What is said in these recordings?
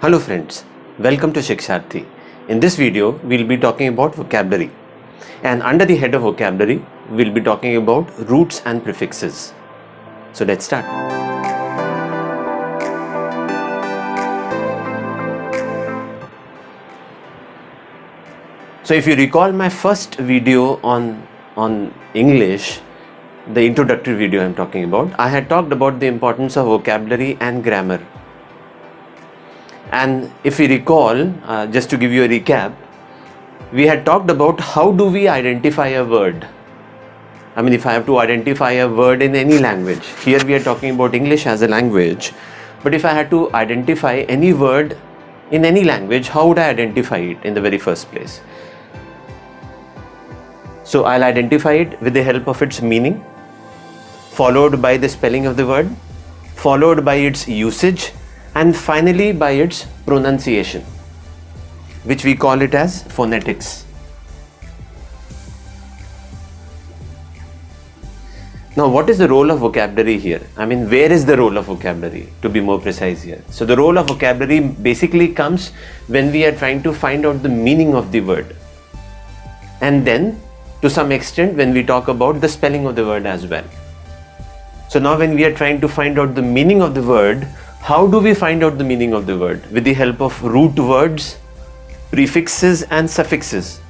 Hello friends, welcome to Shiksharthi. In this video, we'll be talking about vocabulary. And under the head of vocabulary, we'll be talking about roots and prefixes. So let's start. So if you recall my first video on English, the introductory video I'm talking about, I had talked about the importance of vocabulary and grammar. And if we recall, just to give you a recap, we had talked about how do we identify a word. I mean, if I have to identify a word in any language, here we are talking about English as a language, but if I had to identify any word in any language, how would I identify it in the very first place? So I'll identify it with the help of its meaning, followed by the spelling of the word, followed by its usage, and finally by its pronunciation, which we call it as phonetics. Now, what is the role of vocabulary here? I mean, where is the role of vocabulary, to be more precise here? So the role of vocabulary basically comes when we are trying to find out the meaning of the word, and then to some extent when we talk about the spelling of the word as well. So now when we are trying to find out the meaning of the word, how do we find out the meaning of the word? With the help of root words, prefixes and suffixes.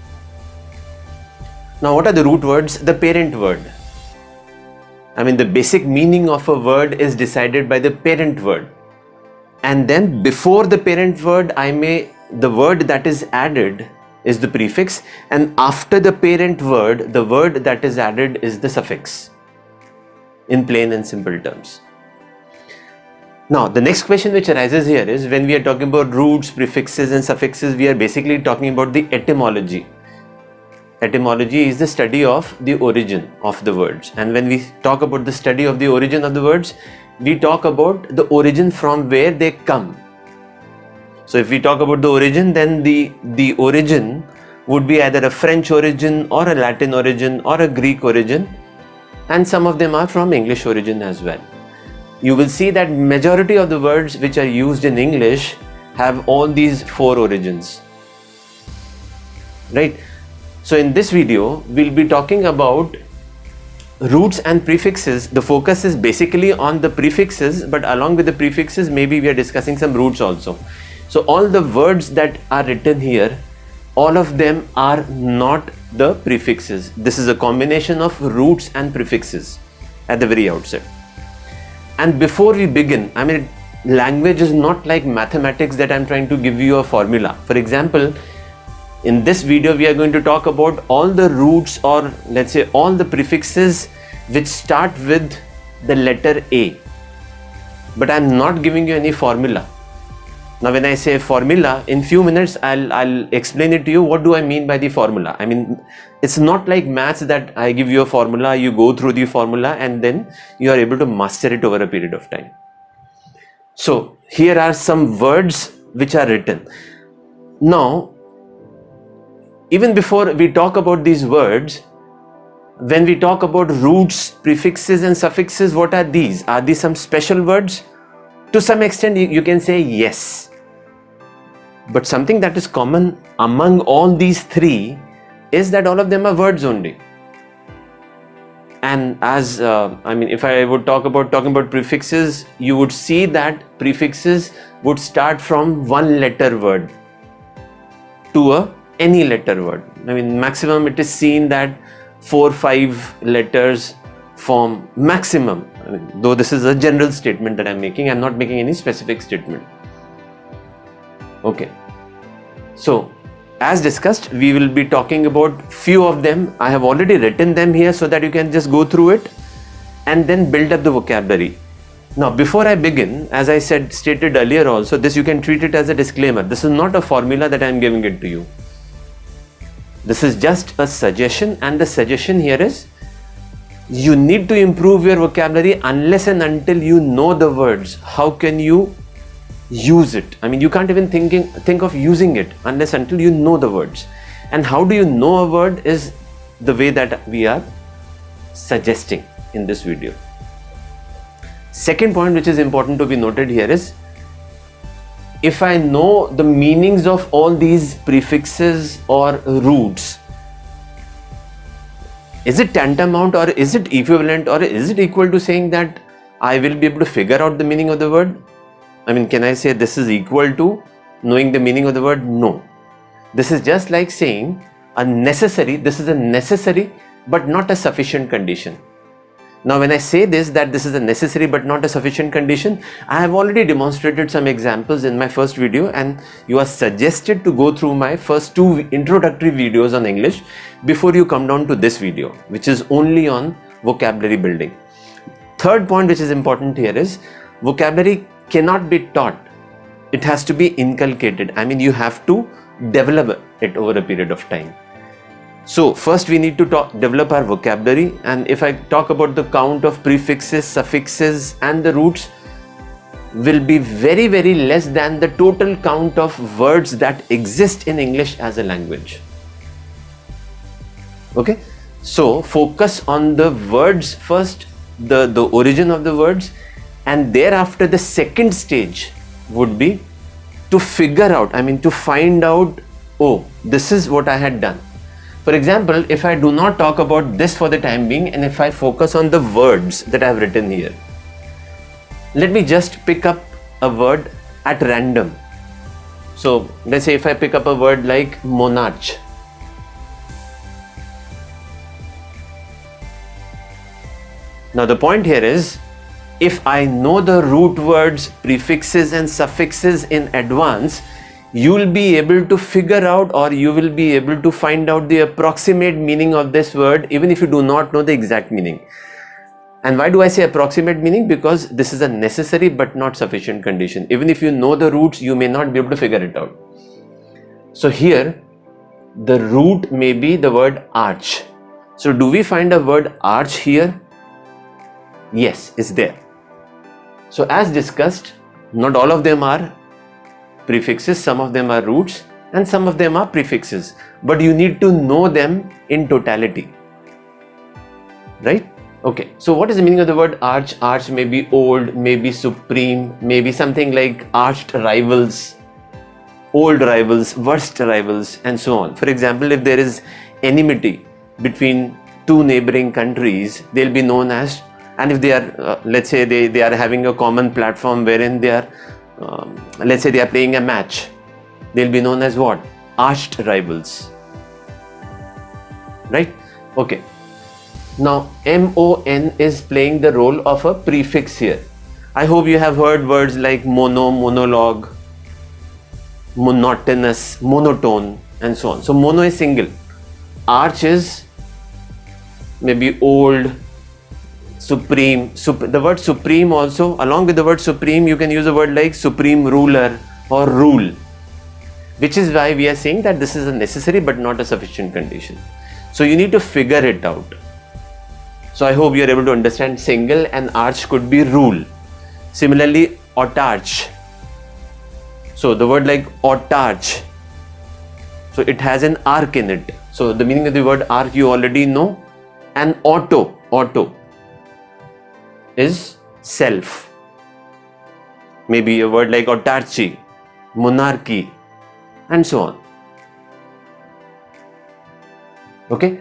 Now what are the root words? The parent word. I mean, the basic meaning of a word is decided by the parent word. And then before the parent word, the word that is added is the prefix, and after the parent word, the word that is added is the suffix, in plain and simple terms. Now, the next question which arises here is, when we are talking about roots, prefixes and suffixes, we are basically talking about the etymology. Etymology is the study of the origin of the words. And when we talk about the study of the origin of the words, we talk about the origin from where they come. So if we talk about the origin, then the origin would be either a French origin or a Latin origin or a Greek origin, and some of them are from English origin as well. You will see that majority of the words which are used in English have all these four origins, right? So in this video, we'll be talking about roots and prefixes. The focus is basically on the prefixes, but along with the prefixes, maybe we are discussing some roots also. So all the words that are written here, all of them are not the prefixes. This is a combination of roots and prefixes at the very outset. And before we begin, I mean, language is not like mathematics that I'm trying to give you a formula. For example, in this video, we are going to talk about all the roots, or let's say all the prefixes which start with the letter A. But I'm not giving you any formula. Now, when I say formula, in few minutes, I'll explain it to you. What do I mean by the formula? I mean, it's not like maths that I give you a formula, you go through the formula, and then you are able to master it over a period of time. So here are some words which are written. Now, even before we talk about these words, when we talk about roots, prefixes and suffixes, what are these? Are these some special words? To some extent, you can say yes. But something that is common among all these three is that all of them are words only. And as if I would talking about prefixes, you would see that prefixes would start from one letter word to any letter word. I mean, maximum it is seen that 4-5 letters form maximum. I mean, though this is a general statement that I'm making, I'm not making any specific statement. Okay. So, as discussed, we will be talking about few of them. I have already written them here so that you can just go through it and then build up the vocabulary. Now, before I begin, as I stated earlier also, this you can treat it as a disclaimer. This is not a formula that I'm giving it to you. This is just a suggestion, and the suggestion here is, you need to improve your vocabulary unless and until you know the words. How can you use it? I mean, you can't even think of using it unless until you know the words. And how do you know a word is the way that we are suggesting in this video. Second point which is important to be noted here is, if I know the meanings of all these prefixes or roots, is it tantamount or is it equivalent or is it equal to saying that I will be able to figure out the meaning of the word? I mean, can I say this is equal to knowing the meaning of the word? No. This is just like saying this is a necessary but not a sufficient condition. Now, when I say that this is a necessary but not a sufficient condition, I have already demonstrated some examples in my first video, and you are suggested to go through my first 2 introductory videos on English before you come down to this video, which is only on vocabulary building. Third point which is important here is vocabulary cannot be taught. It has to be inculcated. I mean, you have to develop it over a period of time. So first we need to develop our vocabulary, and if I talk about the count of prefixes, suffixes and the roots will be very, very less than the total count of words that exist in English as a language. Okay, so focus on the words first, the origin of the words, and thereafter the second stage would be to figure out, I mean to find out, oh, this is what I had done. For example, if I do not talk about this for the time being, and if I focus on the words that I have written here, let me just pick up a word at random. So let's say if I pick up a word like monarch. Now the point here is, if I know the root words, prefixes and suffixes in advance, you will be able to figure out, or you will be able to find out the approximate meaning of this word even if you do not know the exact meaning. And why do I say approximate meaning? Because this is a necessary but not sufficient condition. Even if you know the roots, you may not be able to figure it out. So here the root may be the word arch. So do we find a word arch here? Yes, it's there. So as discussed, not all of them are prefixes, some of them are roots and some of them are prefixes, but you need to know them in totality, right? Okay, so what is the meaning of the word arch? Arch may be old, may be supreme, maybe something like arched rivals, old rivals, worst rivals and so on. For example, if there is enmity between 2 neighboring countries, they'll be known as, and if they are let's say they are having a common platform wherein they are let's say they are playing a match, they'll be known as what? Arched rivals, right? Okay, now MON is playing the role of a prefix here. I hope you have heard words like mono, monologue, monotonous, monotone and so on. So mono is single, arch is maybe old, supreme. The word supreme also, along with the word supreme, you can use a word like supreme ruler or rule, which is why we are saying that this is a necessary but not a sufficient condition. So you need to figure it out. So I hope you are able to understand single and arch could be rule. Similarly, autarch. So the word like autarch, so it has an arc in it. So the meaning of the word arc you already know. And auto is self. Maybe a word like autarchy, monarchy and so on. Okay,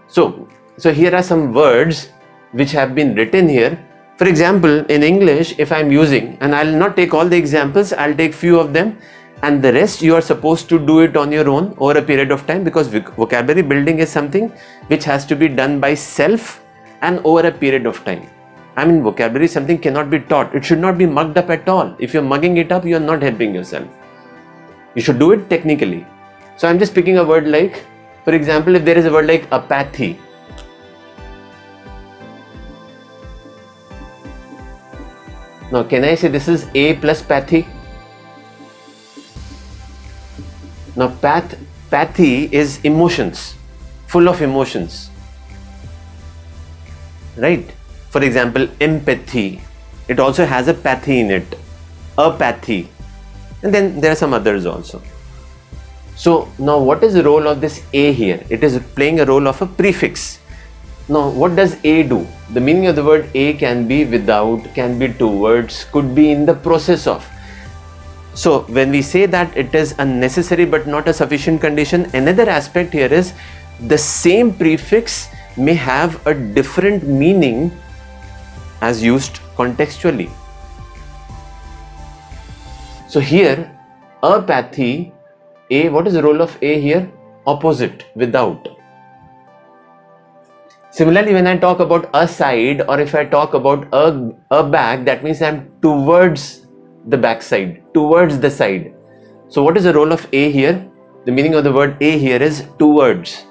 so here are some words which have been written here. For example, in English, if I am using, and I will not take all the examples, I will take few of them, and the rest you are supposed to do it on your own over a period of time, because vocabulary building is something which has to be done by self and over a period of time. I mean, vocabulary is something cannot be taught. It should not be mugged up at all. If you're mugging it up, you're not helping yourself. You should do it technically. So I'm just picking a word like, for example, if there is a word like apathy. Now, can I say this is A plus pathy? Now, pathy is emotions, full of emotions, right? For example, empathy, it also has a pathy in it, apathy, and then there are some others also. So now what is the role of this A here? It is playing a role of a prefix. Now what does A do? The meaning of the word A can be without, can be towards, could be in the process of. So when we say that it is a necessary but not a sufficient condition, another aspect here is the same prefix may have a different meaning as used contextually. So here, apathy, what is the role of a here? Opposite, without. Similarly, when I talk about a side, or if I talk about a back, that means I'm towards the back side, towards the side. So what is the role of a here? The meaning of the word a here is towards.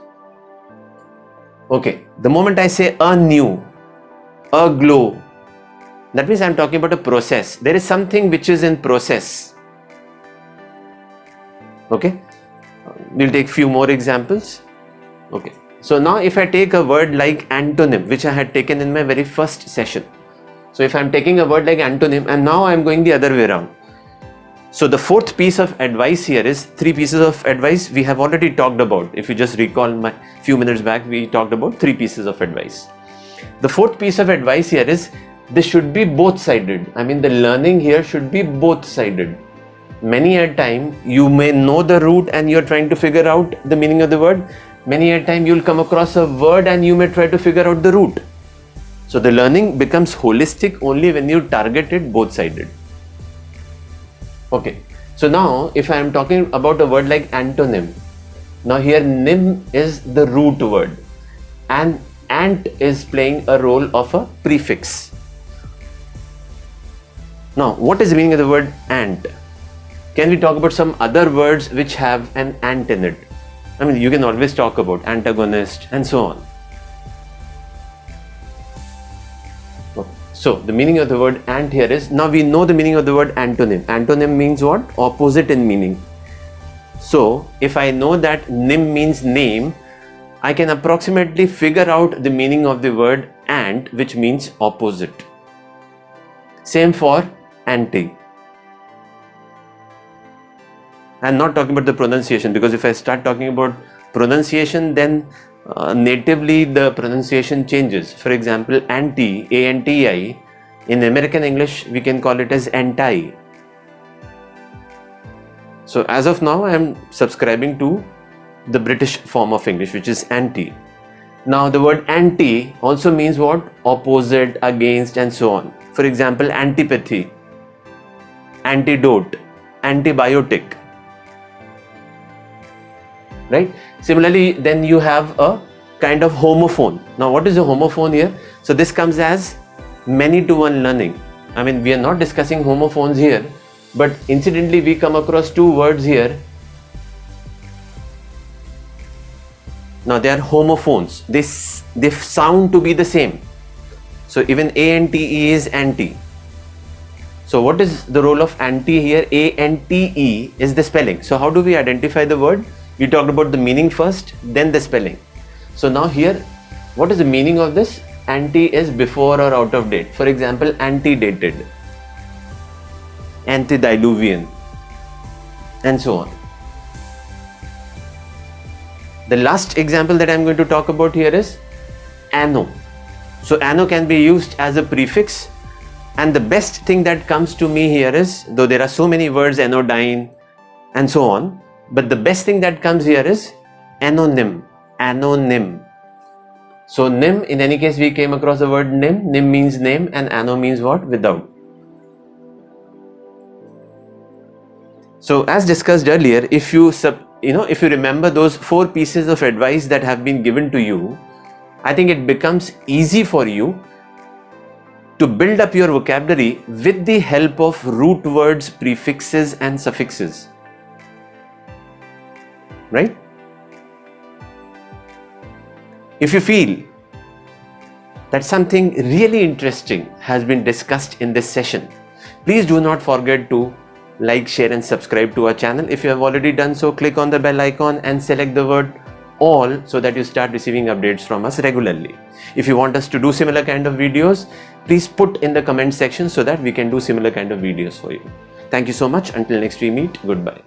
Okay, the moment I say a new, a glow, that means I'm talking about a process. There is something which is in process. Okay, we'll take few more examples. Okay, so now if I take a word like antonym, which I had taken in my very first session. So if I'm taking a word like antonym, and now I'm going the other way around. So the fourth piece of advice here is, three pieces of advice we have already talked about. If you just recall my few minutes back, we talked about three pieces of advice. The fourth piece of advice here is, this should be both-sided. I mean, the learning here should be both-sided. Many a time you may know the root and you're trying to figure out the meaning of the word. Many a time you'll come across a word and you may try to figure out the root. So the learning becomes holistic only when you target it both-sided. Okay, so now if I am talking about a word like antonym, now here nym is the root word and ant is playing a role of a prefix. Now what is the meaning of the word ant? Can we talk about some other words which have an ant in it? I mean, you can always talk about antagonist and so on. So the meaning of the word ant here is, now we know the meaning of the word antonym. Antonym means what? Opposite in meaning. So if I know that nym means name, I can approximately figure out the meaning of the word ant, which means opposite. Same for anti. I'm not talking about the pronunciation, because if I start talking about pronunciation, then natively the pronunciation changes. For example, anti, A-N-T-I, in American English we can call it as anti. So as of now I am subscribing to the British form of English, which is anti. Now the word anti also means what? Opposite, against and so on. For example, antipathy, antidote, antibiotic. Right? Similarly, then you have a kind of homophone. Now what is a homophone here? So this comes as many-to-one learning. I mean, we are not discussing homophones here, but incidentally we come across two words here. Now they are homophones. They sound to be the same. So even A-N-T-E is anti. So what is the role of anti here? A-N-T-E is the spelling. So how do we identify the word? We talked about the meaning first, then the spelling. So now here, what is the meaning of this? Anti is before or out of date. For example, antedated, antediluvian, and so on. The last example that I am going to talk about here is anno. So anno can be used as a prefix, and the best thing that comes to me here is, though there are so many words, anodyne and so on, but the best thing that comes here is anonym, anonym. So nym, in any case we came across the word nym. Nym means name and anno means what? Without. So as discussed earlier, if you remember those four pieces of advice that have been given to you, I think it becomes easy for you to build up your vocabulary with the help of root words, prefixes and suffixes. Right? If you feel that something really interesting has been discussed in this session, please do not forget to like, share and subscribe to our channel. If you have already done so, click on the bell icon and select the word all so that you start receiving updates from us regularly. If you want us to do similar kind of videos, please put in the comment section so that we can do similar kind of videos for you. Thank you so much. Until next we meet, goodbye.